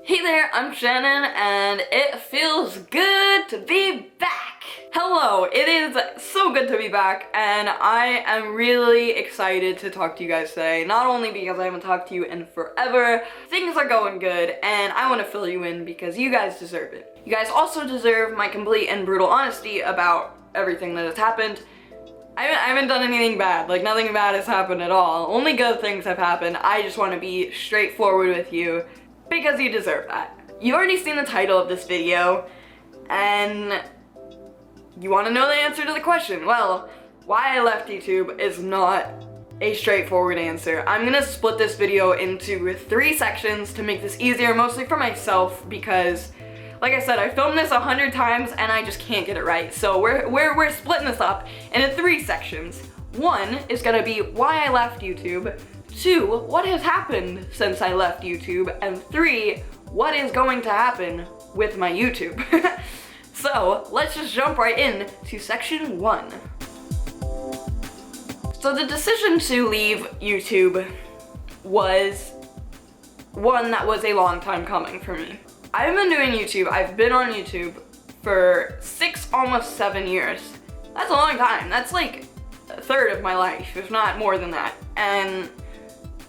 Hey there, I'm Shannon, and it feels good to be back! Hello, it is so good to be back, and I am really excited to talk to you guys today. Not only because I haven't talked to you in forever, things are going good, and I want to fill you in because you guys deserve it. You guys also deserve my complete and brutal honesty about everything that has happened. I haven't done anything bad, like nothing bad has happened at all. Only good things have happened. I just want to be straightforward with you. Because you deserve that. You've already seen the title of this video, and you want to know the answer to the question. Well, why I left YouTube is not a straightforward answer. I'm gonna split this video into 3 sections to make this easier, mostly for myself, because, like I said, I filmed this 100 times and I just can't get it right. So we're splitting this up into 3 sections. 1 is gonna be why I left YouTube. 2, what has happened since I left YouTube, and 3, what is going to happen with my YouTube. So let's just jump right in to section 1. So the decision to leave YouTube was one that was a long time coming for me. I've been doing YouTube, I've been on YouTube for 6, almost 7 years. That's a long time. That's like a third of my life, if not more than that. And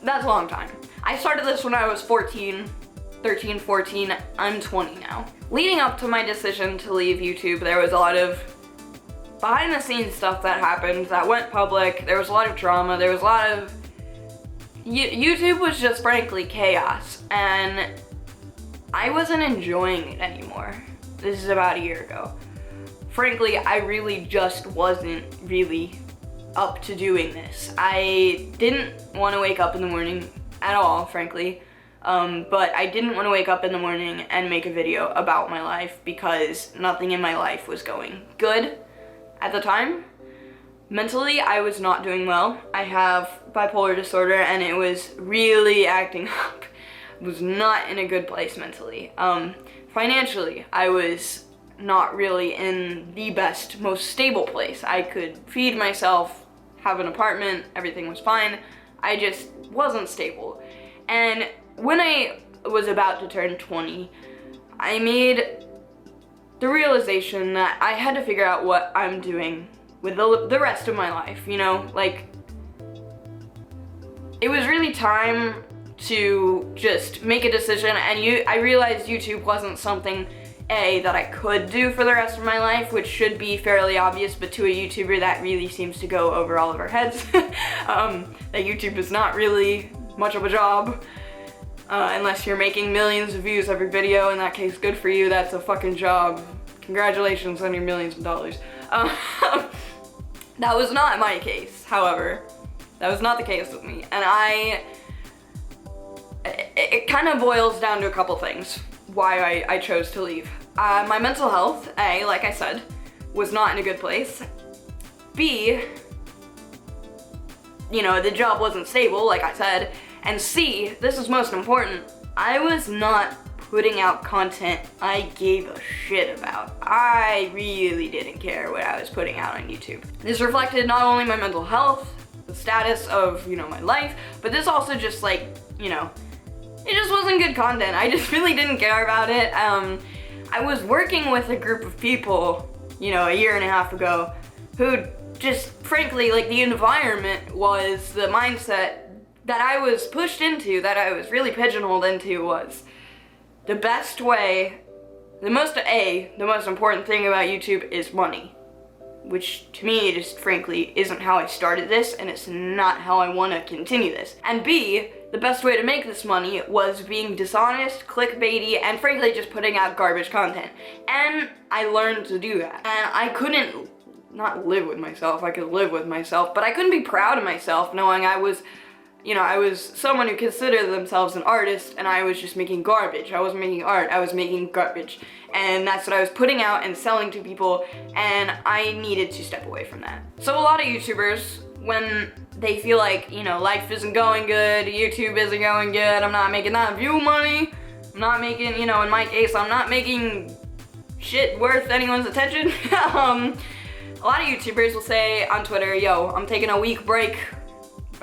that's a long time. I started this when I was 13, 14, I'm 20 now. Leading up to my decision to leave YouTube, there was a lot of behind the scenes stuff that happened that went public. There was a lot of drama, there was a lot of... YouTube was just frankly chaos, and I wasn't enjoying it anymore. This is about a year ago. Frankly, I really just wasn't really up to doing this. I didn't want to wake up in the morning at all, frankly, but I didn't want to wake up in the morning and make a video about my life because nothing in my life was going good at the time. Mentally, I was not doing well. I have bipolar disorder and it was really acting up. I was not in a good place mentally. Financially, I was not really in the best, most stable place. I could feed myself, have an apartment, everything was fine. I just wasn't stable. And when I was about to turn 20, I made the realization that I had to figure out what I'm doing with the rest of my life, you know? Like, it was really time to just make a decision, and I realized YouTube wasn't something that I could do for the rest of my life, which should be fairly obvious, but to a YouTuber that really seems to go over all of our heads. That YouTube is not really much of a job, unless you're making millions of views every video. In that case, good for you, that's a fucking job. Congratulations on your millions of dollars. That was not my case, however. That was not the case with me, and it kind of boils down to a couple things why I chose to leave. My mental health, A, like I said, was not in a good place. B, you know, the job wasn't stable, like I said. And C, this is most important, I was not putting out content I gave a shit about. I really didn't care what I was putting out on YouTube. This reflected not only my mental health, the status of, you know, my life, but this also just like, you know, it just wasn't good content. I just really didn't care about it. I was working with a group of people, you know, a year and a half ago, who just, frankly, like, the environment was the mindset that I was pushed into, that I was really pigeonholed into, was the best way, the most important thing about YouTube is money. Which, to me, just frankly isn't how I started this, and it's not how I want to continue this. And B, the best way to make this money was being dishonest, clickbaity, and frankly just putting out garbage content. And I learned to do that. And I couldn't not live with myself, I could live with myself, but I couldn't be proud of myself knowing I was, you know, I was someone who considered themselves an artist, and I was just making garbage. I wasn't making art, I was making garbage. And that's what I was putting out and selling to people, and I needed to step away from that. So a lot of YouTubers, when they feel like, you know, life isn't going good, YouTube isn't going good, I'm not making that view money, I'm not making, you know, in my case, I'm not making shit worth anyone's attention. A lot of YouTubers will say on Twitter, yo, I'm taking a week break,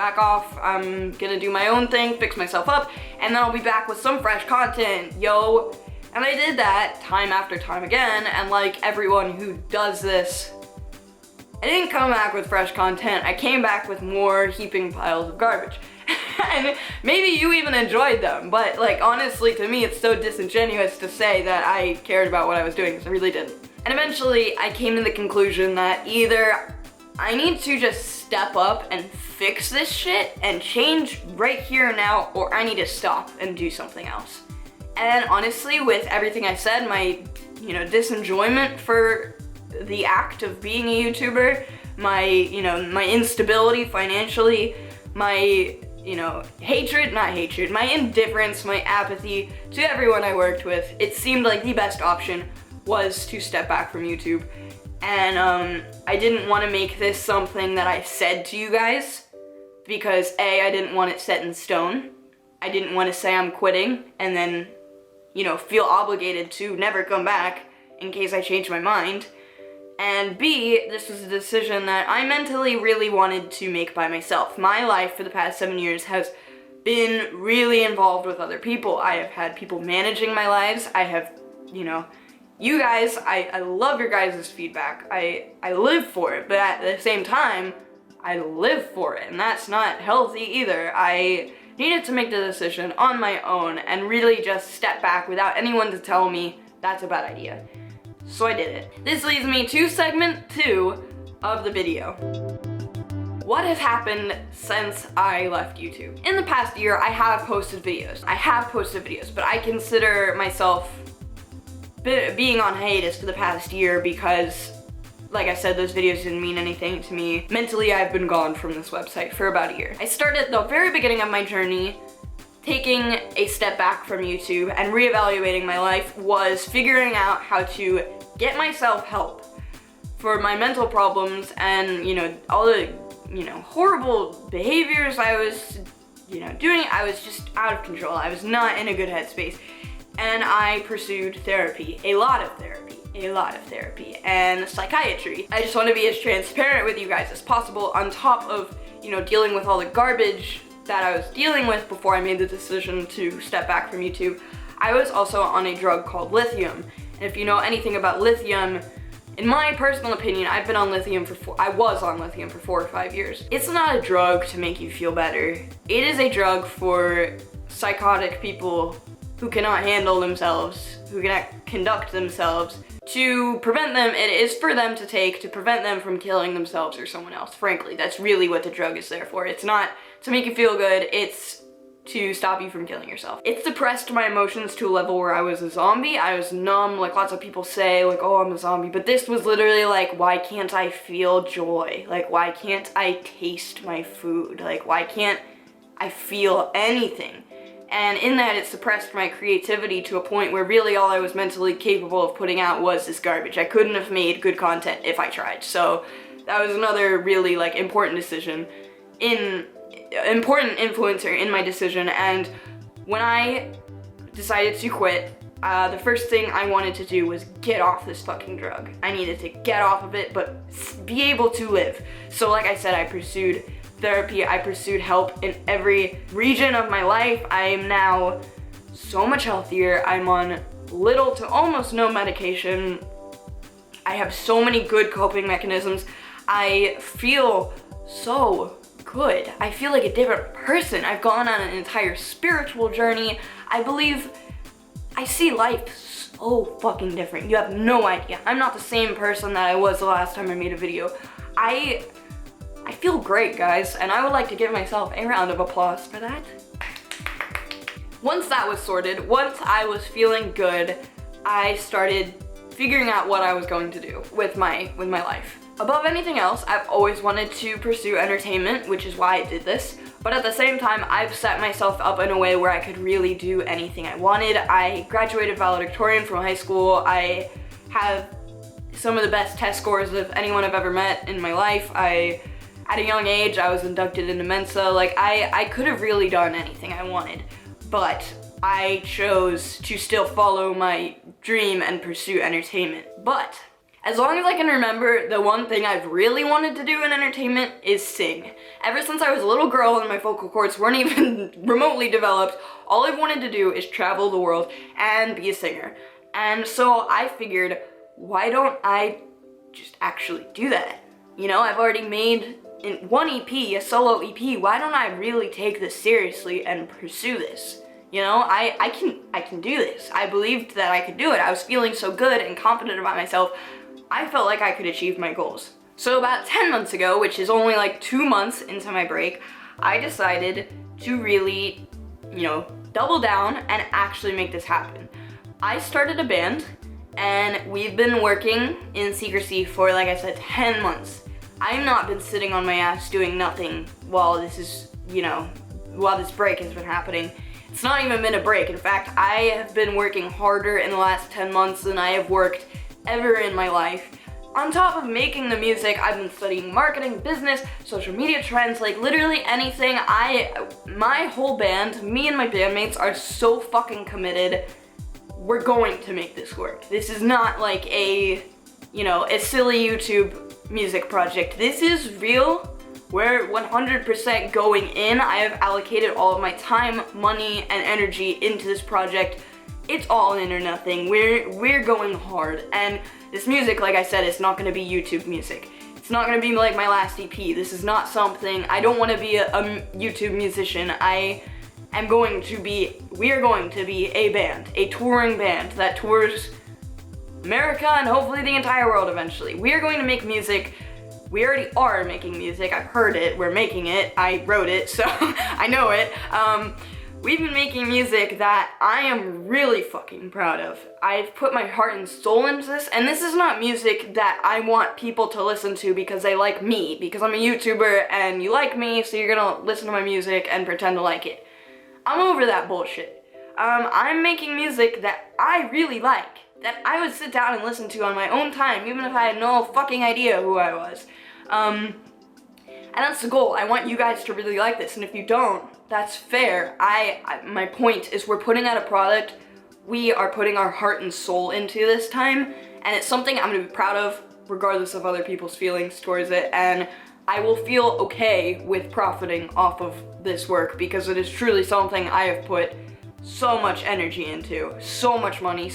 back off. I'm gonna do my own thing, fix myself up, and then I'll be back with some fresh content, yo. And I did that time after time again, and like everyone who does this, I didn't come back with fresh content. I came back with more heaping piles of garbage. And maybe you even enjoyed them, but like honestly to me it's so disingenuous to say that I cared about what I was doing, because I really didn't. And eventually I came to the conclusion that either I need to just step up and fix this shit and change right here and now, or I need to stop and do something else. And honestly, with everything I said, my, disenjoyment for the act of being a YouTuber, my instability financially, my, my indifference, my apathy to everyone I worked with, it seemed like the best option was to step back from YouTube. And I didn't want to make this something that I said to you guys, because A, I didn't want it set in stone. I didn't want to say I'm quitting and then, feel obligated to never come back in case I change my mind. And B, this was a decision that I mentally really wanted to make by myself. My life for the past 7 years has been really involved with other people. I have had people managing my lives. I have, you guys, I love your guys' feedback. I live for it, but at the same time, I live for it, and that's not healthy either. I needed to make the decision on my own and really just step back without anyone to tell me that's a bad idea. So I did it. This leads me to segment 2 of the video. What has happened since I left YouTube? In the past year, I have posted videos, but I consider myself being on hiatus for the past year because, like I said, those videos didn't mean anything to me. Mentally, I've been gone from this website for about a year. I started at the very beginning of my journey. Taking a step back from YouTube and reevaluating my life was figuring out how to get myself help for my mental problems and, all the, horrible behaviors I was, doing. I was just out of control. I was not in a good headspace. And I pursued therapy, a lot of therapy, and psychiatry. I just want to be as transparent with you guys as possible, on top of, dealing with all the garbage that I was dealing with before I made the decision to step back from YouTube. I was also on a drug called lithium. And if you know anything about lithium, in my personal opinion, I was on lithium for 4 or 5 years. It's not a drug to make you feel better. It is a drug for psychotic people who cannot handle themselves, who cannot conduct themselves, to prevent them. It is for them to take to prevent them from killing themselves or someone else. Frankly, that's really what the drug is there for. It's not to make you feel good, it's to stop you from killing yourself. It suppressed my emotions to a level where I was a zombie. I was numb, like lots of people say, like, oh, I'm a zombie. But this was literally like, why can't I feel joy? Like, why can't I taste my food? Like, why can't I feel anything? And in that, it suppressed my creativity to a point where really all I was mentally capable of putting out was this garbage. I couldn't have made good content if I tried. So that was another really important influencer in my decision. And when I decided to quit, the first thing I wanted to do was get off this fucking drug. I needed to get off of it, but be able to live. So like I said, I pursued therapy, I pursued help in every region of my life. I am now so much healthier. I'm on little to almost no medication. I have so many good coping mechanisms. I feel so good. I feel like a different person. I've gone on an entire spiritual journey. I believe I see life so fucking different. You have no idea. I'm not the same person that I was the last time I made a video. I feel great, guys, and I would like to give myself a round of applause for that. Once that was sorted, once I was feeling good, I started figuring out what I was going to do with my life. Above anything else, I've always wanted to pursue entertainment, which is why I did this. But at the same time, I've set myself up in a way where I could really do anything I wanted. I graduated valedictorian from high school. I have some of the best test scores of anyone I've ever met in my life. At a young age, I was inducted into Mensa. Like, I could have really done anything I wanted, but I chose to still follow my dream and pursue entertainment. But As long as I can remember, the one thing I've really wanted to do in entertainment is sing. Ever since I was a little girl and my vocal cords weren't even remotely developed, all I've wanted to do is travel the world and be a singer. And so I figured, why don't I just actually do that? You know, I've already made one EP, a solo EP. Why don't I really take this seriously and pursue this? You know, I can do this. I believed that I could do it. I was feeling so good and confident about myself. I felt like I could achieve my goals. So about 10 months ago, which is only like 2 months into my break, I decided to really, you know, double down and actually make this happen. I started a band, and we've been working in secrecy for, like I said, 10 months. I've not been sitting on my ass doing nothing while this is, you know, while this break has been happening. It's not even been a break. In fact, I have been working harder in the last 10 months than I have worked ever in my life. On top of making the music, I've been studying marketing, business, social media trends, like literally anything. My whole band, me and my bandmates are so fucking committed. We're going to make this work. This is not like a, you know, a silly YouTube music project. This is real. We're 100% going in. I have allocated all of my time, money, and energy into this project. It's all in or nothing. We're going hard, and this music, like I said, is not gonna be YouTube music. It's not gonna be like my last EP. This is not something, I don't wanna be a YouTube musician. We are going to be a band, a touring band that tours America and hopefully the entire world eventually. We are going to make music. We already are making music. I've heard it, we're making it, I wrote it, so I know it. We've been making music that I am really fucking proud of. I've put my heart and soul into this, and this is not music that I want people to listen to because they like me, because I'm a YouTuber and you like me, so you're gonna listen to my music and pretend to like it. I'm over that bullshit. I'm making music that I really like, that I would sit down and listen to on my own time, even if I had no fucking idea who I was. And that's the goal. I want you guys to really like this, and if you don't, that's fair. My point is we're putting out a product, we are putting our heart and soul into this time, and it's something I'm gonna be proud of, regardless of other people's feelings towards it, and I will feel okay with profiting off of this work, because it is truly something I have put so much energy into, so much money,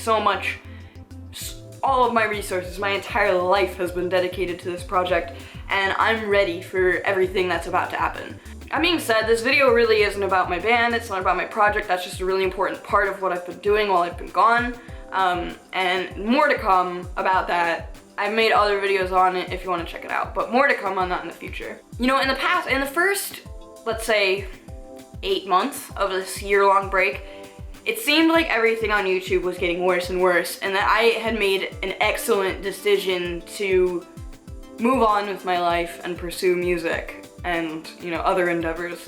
all of my resources, my entire life has been dedicated to this project, and I'm ready for everything that's about to happen. That being said, this video really isn't about my band, it's not about my project, that's just a really important part of what I've been doing while I've been gone, and more to come about that. I've made other videos on it if you want to check it out, but more to come on that in the future. You know, in the first, let's say, 8 months of this year-long break, it seemed like everything on YouTube was getting worse and worse, and that I had made an excellent decision to move on with my life and pursue music and, you know, other endeavors.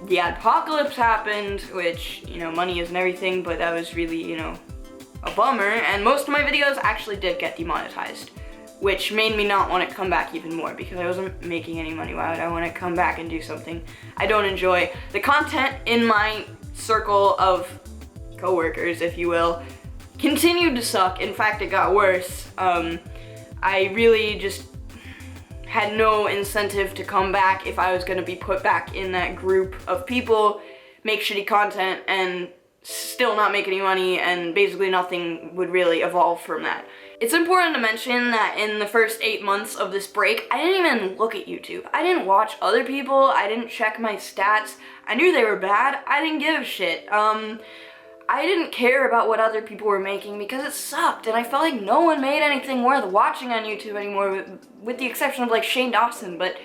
The adpocalypse happened, which, you know, money isn't everything, but that was really, you know, a bummer, and most of my videos actually did get demonetized, which made me not want to come back even more, because I wasn't making any money. Why would I want to come back and do something I don't enjoy? The content in my circle of co-workers, if you will, continued to suck. In fact, it got worse. I really just had no incentive to come back if I was going to be put back in that group of people, make shitty content, and still not make any money, and basically nothing would really evolve from that. It's important to mention that in the first 8 months of this break, I didn't even look at YouTube. I didn't watch other people, I didn't check my stats. I knew they were bad, I didn't give a shit. I didn't care about what other people were making because it sucked, and I felt like no one made anything worth watching on YouTube anymore, with the exception of like Shane Dawson. But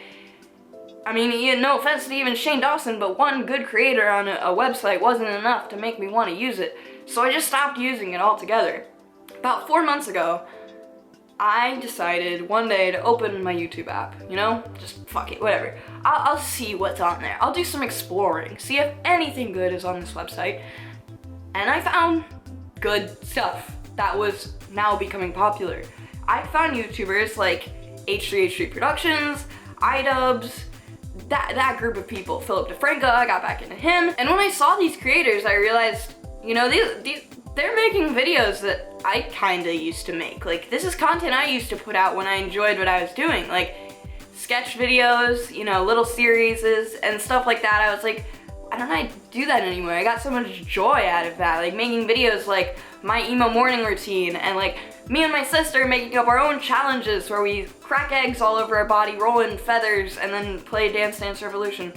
I mean, no offense to even Shane Dawson, but one good creator on a website wasn't enough to make me want to use it, so I just stopped using it altogether. About 4 months ago, I decided one day to open my YouTube app, you know? Just fuck it, whatever. I'll see what's on there. I'll do some exploring, see if anything good is on this website. And I found good stuff that was now becoming popular. I found YouTubers like H3H3 Productions, iDubbbz, that group of people. Philip DeFranco, I got back into him. And when I saw these creators, I realized, you know, they're making videos that I kinda used to make. Like, this is content I used to put out when I enjoyed what I was doing. Like, sketch videos, you know, little series and stuff like that. I was like, I don't know how to do that anymore. I got so much joy out of that. Like, making videos like my emo morning routine, and like me and my sister making up our own challenges where we crack eggs all over our body, roll in feathers, and then play Dance Dance Revolution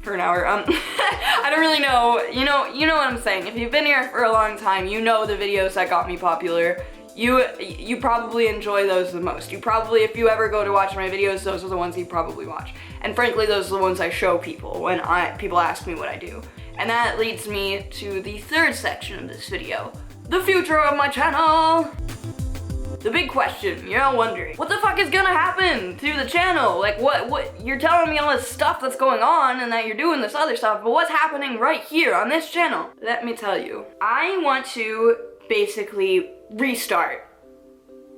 for an hour. I don't really know. You know what I'm saying. If you've been here for a long time, you know the videos that got me popular. You probably enjoy those the most. You probably, if you ever go to watch my videos, those are the ones you probably watch. And frankly, those are the ones I show people when people ask me what I do. And that leads me to the third section of this video, the future of my channel. The big question, you're all wondering, what the fuck is gonna happen to the channel? Like, what, you're telling me all this stuff that's going on and that you're doing this other stuff, but what's happening right here on this channel? Let me tell you. I want to basically restart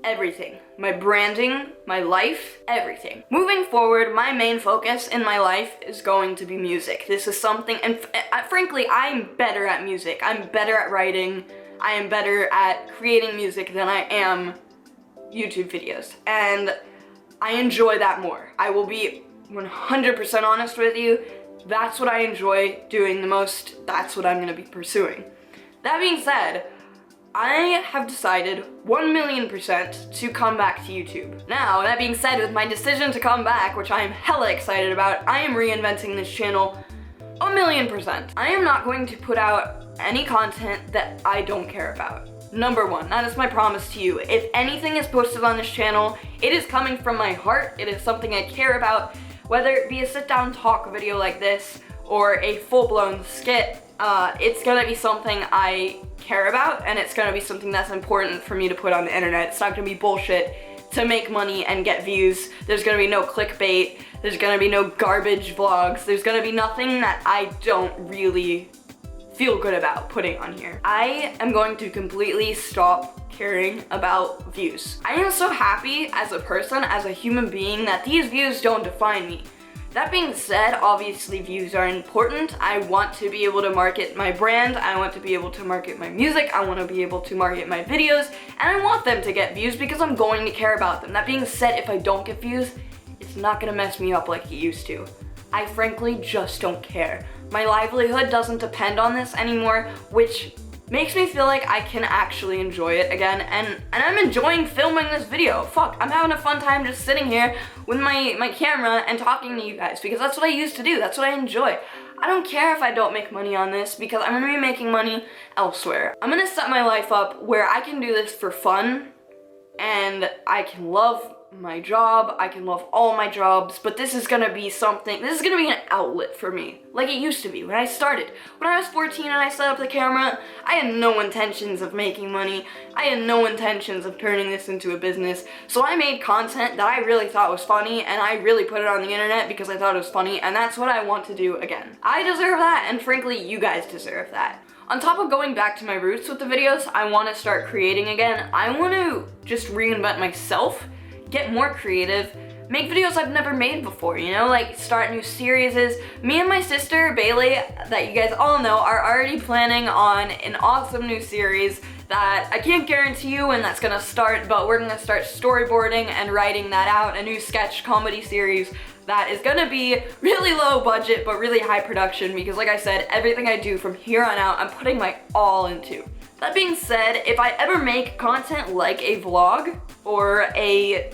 everything. My branding, my life, everything. Moving forward, my main focus in my life is going to be music. This is something, and frankly, I'm better at music. I'm better at writing. I am better at creating music than I am YouTube videos. And I enjoy that more. I will be 100% honest with you. That's what I enjoy doing the most. That's what I'm gonna be pursuing. That being said, I have decided 1,000,000% to come back to YouTube. Now, that being said, with my decision to come back, which I am hella excited about, I am reinventing this channel 1,000,000%. I am not going to put out any content that I don't care about. Number one, that is my promise to you. If anything is posted on this channel, it is coming from my heart. It is something I care about, whether it be a sit-down talk video like this or a full-blown skit. It's gonna be something I care about, and it's gonna be something that's important for me to put on the internet. It's not gonna be bullshit to make money and get views. There's gonna be no clickbait. There's gonna be no garbage vlogs. There's gonna be nothing that I don't really feel good about putting on here. I am going to completely stop caring about views. I am so happy as a person, as a human being, that these views don't define me. That being said, obviously views are important. I want to be able to market my brand. I want to be able to market my music. I want to be able to market my videos. And I want them to get views because I'm going to care about them. That being said, if I don't get views, it's not gonna mess me up like it used to. I frankly just don't care. My livelihood doesn't depend on this anymore, which makes me feel like I can actually enjoy it again, and I'm enjoying filming this video. Fuck, I'm having a fun time just sitting here with my camera and talking to you guys, because that's what I used to do, that's what I enjoy. I don't care if I don't make money on this, because I'm gonna be making money elsewhere. I'm gonna set my life up where I can do this for fun, and I can love my job, I can love all my jobs, but this is gonna be something, this is gonna be an outlet for me, like it used to be when I started. When I was 14 and I set up the camera, I had no intentions of making money, I had no intentions of turning this into a business, so I made content that I really thought was funny, and I really put it on the internet because I thought it was funny, and that's what I want to do again. I deserve that, and frankly, you guys deserve that. On top of going back to my roots with the videos, I want to start creating again. I want to just reinvent myself, get more creative, make videos I've never made before, you know, like start new series. Me and my sister, Bailey, that you guys all know, are already planning on an awesome new series that I can't guarantee you when that's gonna start, but we're gonna start storyboarding and writing that out, a new sketch comedy series that is gonna be really low budget but really high production, because like I said, everything I do from here on out, I'm putting my all into. That being said, if I ever make content like a vlog or a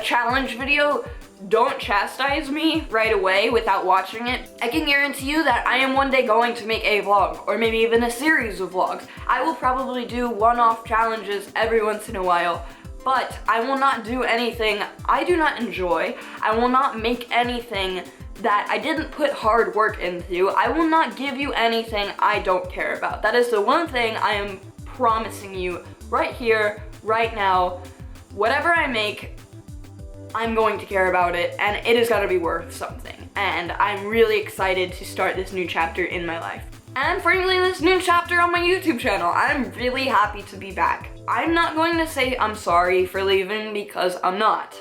challenge video, don't chastise me right away without watching it. I can guarantee you that I am one day going to make a vlog, or maybe even a series of vlogs. I will probably do one-off challenges every once in a while, but I will not do anything I do not enjoy. I will not make anything that I didn't put hard work into. I will not give you anything I don't care about. That is the one thing I am promising you right here, right now. Whatever I make, I'm going to care about it, and it is gonna be worth something. And I'm really excited to start this new chapter in my life. And frankly, this new chapter on my YouTube channel. I'm really happy to be back. I'm not going to say I'm sorry for leaving, because I'm not.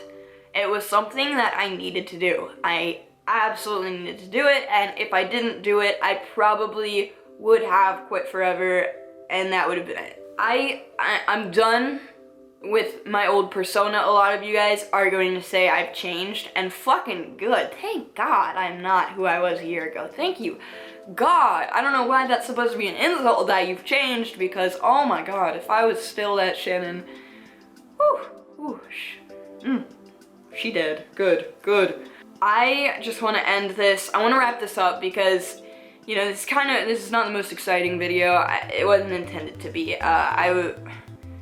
It was something that I needed to do. I absolutely needed to do it, and if I didn't do it, I probably would have quit forever and that would have been it. I'm done with my old persona. A lot of you guys are going to say I've changed, and fucking good. Thank God I'm not who I was a year ago. Thank you, God. I don't know why that's supposed to be an insult that you've changed, because oh my God, if I was still that Shannon, she did. Good, good. I just want to end this. I want to wrap this up because, you know, this is not the most exciting video. It wasn't intended to be.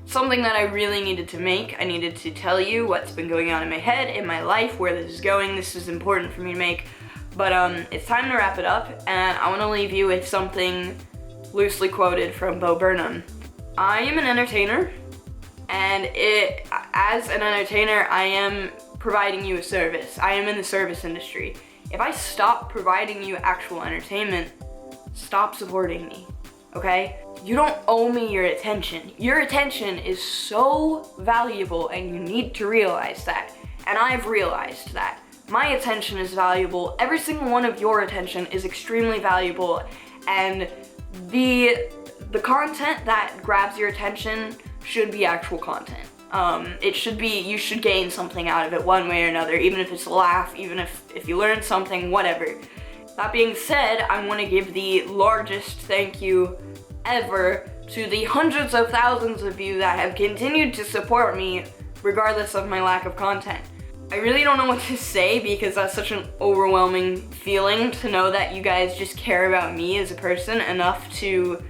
Something that I really needed to make. I needed to tell you what's been going on in my head, in my life, where this is going. This is important for me to make. But it's time to wrap it up, and I want to leave you with something loosely quoted from Bo Burnham. I am an entertainer, and as an entertainer, I am providing you a service. I am in the service industry. If I stop providing you actual entertainment, stop supporting me, okay? You don't owe me your attention. Your attention is so valuable, and you need to realize that. And I've realized that. My attention is valuable. Every single one of your attention is extremely valuable, and the content that grabs your attention should be actual content. It should be, you should gain something out of it one way or another, even if it's a laugh, even if you learn something, whatever. That being said, I want to give the largest thank you ever to the hundreds of thousands of you that have continued to support me regardless of my lack of content. I really don't know what to say because that's such an overwhelming feeling to know that you guys just care about me as a person enough to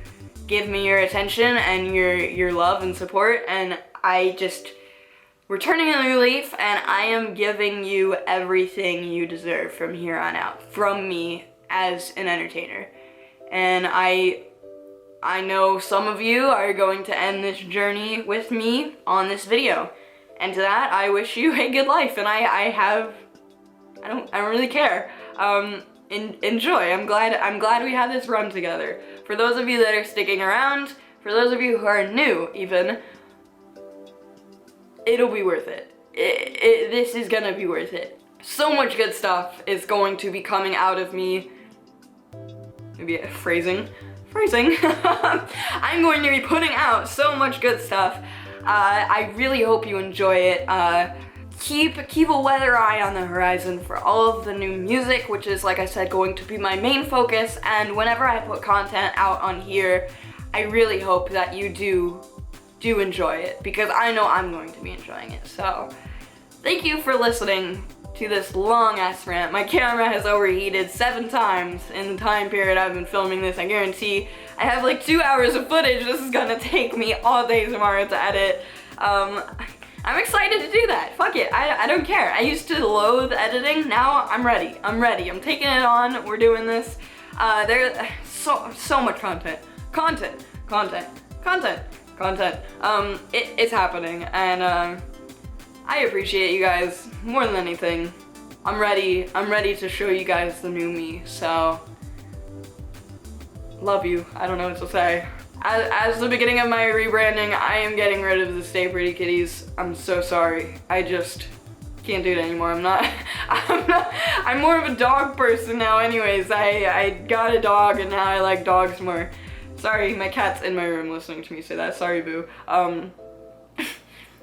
give me your attention and your love and support, and we're turning a new leaf, and I am giving you everything you deserve from here on out, from me as an entertainer. And I know some of you are going to end this journey with me on this video. And to that, I wish you a good life, and I don't really care. Enjoy. I'm glad we had this run together. For those of you that are sticking around, for those of you who are new even, it'll be worth it. This is gonna be worth it. So much good stuff is going to be coming out of me. Maybe phrasing. I'm going to be putting out so much good stuff. I really hope you enjoy it. Keep a weather eye on the horizon for all of the new music, which is, like I said, going to be my main focus. And whenever I put content out on here, I really hope that you do enjoy it, because I know I'm going to be enjoying it. So thank you for listening to this long ass rant. My camera has overheated 7 times in the time period I've been filming this. I guarantee I have like 2 hours of footage. This is gonna take me all day tomorrow to edit. I'm excited to do that. Fuck it, I don't care. I used to loathe editing. Now I'm ready. I'm taking it on. We're doing this. There's so much content. It's happening, and I appreciate you guys more than anything. I'm ready to show you guys the new me, so love you. I don't know what to say. As the beginning of my rebranding, I am getting rid of the Stay Pretty Kitties. I'm so sorry. I just can't do it anymore. I'm more of a dog person now anyways. I got a dog and now I like dogs more. Sorry, my cat's in my room listening to me say that. Sorry, boo.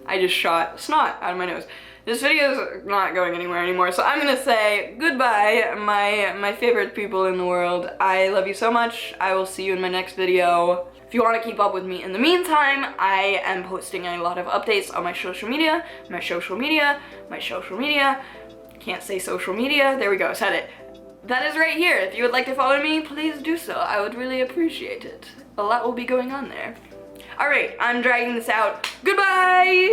I just shot snot out of my nose. This video is not going anywhere anymore, so I'm gonna say goodbye, my favorite people in the world. I love you so much. I will see you in my next video. If you want to keep up with me in the meantime, I am posting a lot of updates on my social media. Can't say social media. There we go, said it. That is right here. If you would like to follow me, please do so. I would really appreciate it. A lot will be going on there. Alright, I'm dragging this out. Goodbye!